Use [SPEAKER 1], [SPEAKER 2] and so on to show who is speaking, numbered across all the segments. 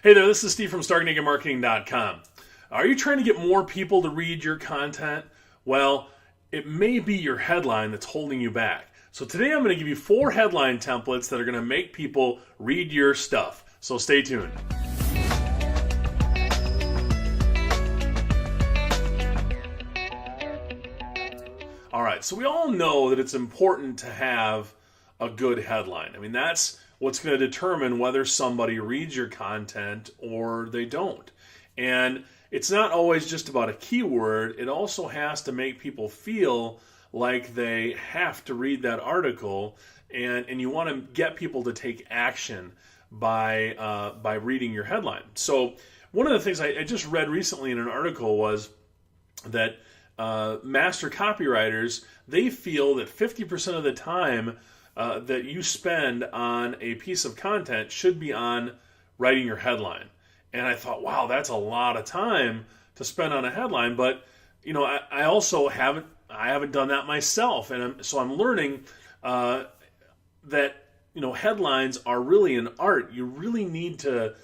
[SPEAKER 1] Hey there, this is Steve from StarkNakedMarketing.com. Are you trying to get more people to read your content? Well, it may be your headline that's holding you back. So today I'm going to give you 4 headline templates that are going to make people read your stuff. So stay tuned. All right, so we all know that it's important to have a good headline. I mean, that's what's going to determine whether somebody reads your content or they don't. And it's not always just about a keyword. It also has to make people feel like they have to read that article, and you want to get people to take action by reading your headline. So one of the things I just read recently in an article was that master copywriters, they feel that 50% of the time that you spend on a piece of content should be on writing your headline. And I thought, wow, that's a lot of time to spend on a headline. But I also haven't done that myself, and so I'm learning that headlines are really an art. You really need to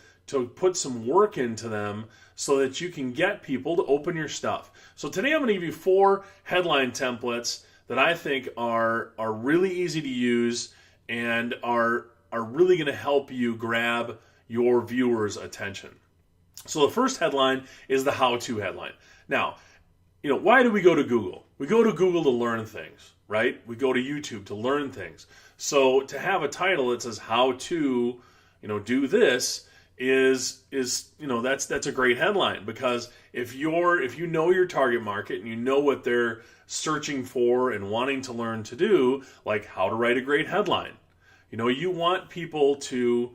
[SPEAKER 1] put some work into them so that you can get people to open your stuff. So today I'm going to give you 4 headline templates that I think are really easy to use and are really going to help you grab your viewers' attention. So the first headline is the how-to headline. Now, why do we go to Google? We go to Google to learn things, right? We go to YouTube to learn things. So to have a title that says how to, do this is that's a great headline, because if you know your target market and you know what they're searching for and wanting to learn to do, like how to write a great headline, you want people to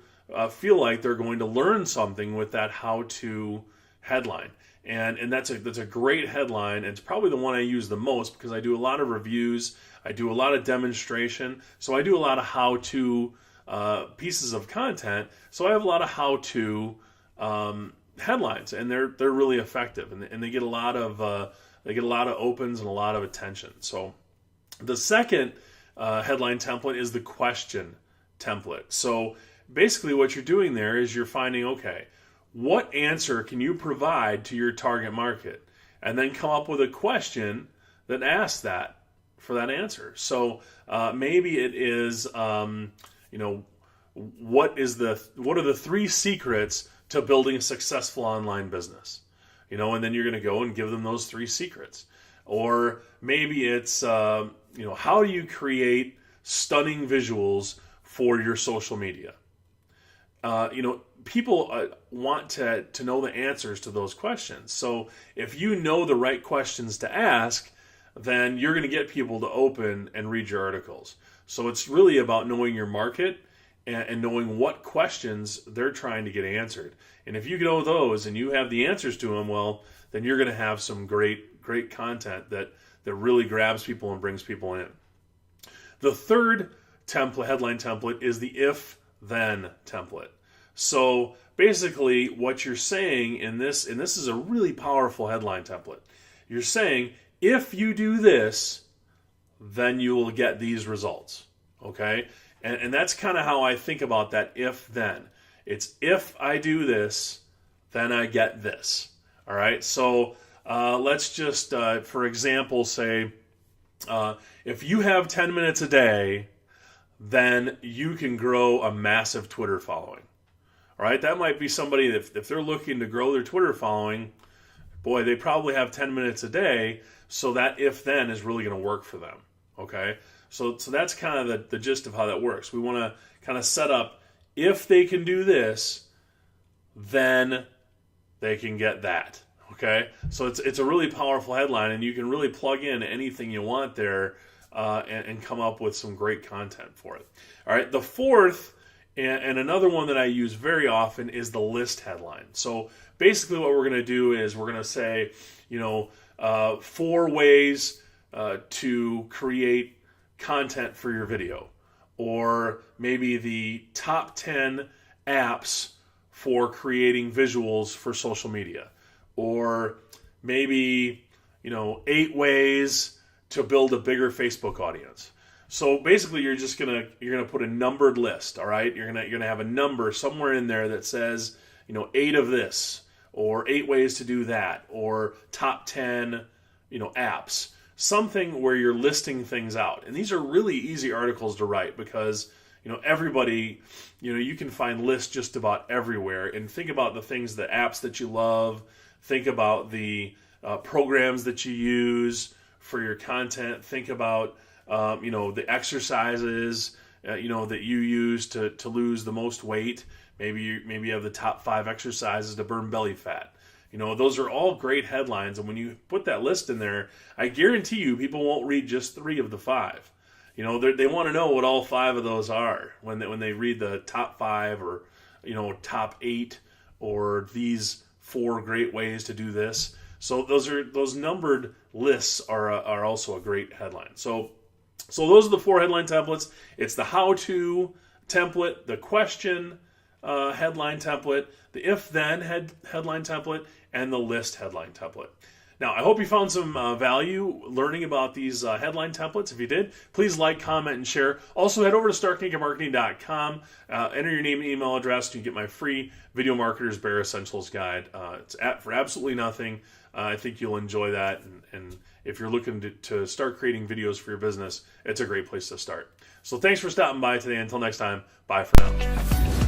[SPEAKER 1] feel like they're going to learn something with that how-to headline, and that's a great headline. And it's probably the one I use the most because I do a lot of reviews, I do a lot of demonstration, so I do a lot of how-to pieces of content. So I have a lot of how-to headlines, and they're really effective, and they get a lot of opens and a lot of attention. So the second headline template is the question template. So basically what you're doing there is you're finding, okay, what answer can you provide to your target market, and then come up with a question that asks that for that answer. So maybe it is what are the 3 secrets to building a successful online business? And then you're going to go and give them those 3 secrets. Or maybe it's how do you create stunning visuals for your social media? People want to know the answers to those questions. So if you know the right questions to ask, then you're going to get people to open and read your articles. So it's really about knowing your market and knowing what questions they're trying to get answered. And if you know those and you have the answers to them, well, then you're going to have some great content that really grabs people and brings people in. The third headline template is the if-then template. So basically what you're saying and this is a really powerful headline template. You're saying, if you do this, then you will get these results. Okay? And that's kind of how I think about that if-then. It's if I do this, then I get this. All right? So let's just, for example, say, if you have 10 minutes a day, then you can grow a massive Twitter following. All right? That might be somebody, if they're looking to grow their Twitter following, boy, they probably have 10 minutes a day, so that if-then is really going to work for them. Okay? So that's kind of the gist of how that works. We want to kind of set up, if they can do this, then they can get that. Okay? So it's a really powerful headline, and you can really plug in anything you want there and come up with some great content for it. All right, the fourth, and another one that I use very often, is the list headline. So basically what we're going to do is we're going to say, 4 ways to create content for your video, or maybe the top 10 apps for creating visuals for social media, or maybe 8 ways to build a bigger Facebook audience. So basically you're gonna put a numbered list. All right, you're gonna have a number somewhere in there that says 8 of this, or 8 ways to do that, or top 10, apps. Something where you're listing things out. And these are really easy articles to write because, everybody, you can find lists just about everywhere. And think about the things, the apps that you love. Think about the programs that you use for your content. Think about, the exercises, that you use to lose the most weight. Maybe you have the top 5 exercises to burn belly fat. Those are all great headlines, and when you put that list in there, I guarantee you people won't read just 3 of the 5. They want to know what all 5 of those are when they read the top 5 or top 8 or these 4 great ways to do this. So those numbered lists are also a great headline. So those are the 4 headline templates. It's the how-to template, the question headline template, the if-then headline template, and the list headline template. Now, I hope you found some value learning about these headline templates. If you did, please like, comment, and share. Also, head over to StarkNakedMarketing.com, enter your name and email address, and you get my free Video Marketers Bare Essentials Guide. It's for absolutely nothing. I think you'll enjoy that, and if you're looking to start creating videos for your business, it's a great place to start. So thanks for stopping by today. Until next time, bye for now.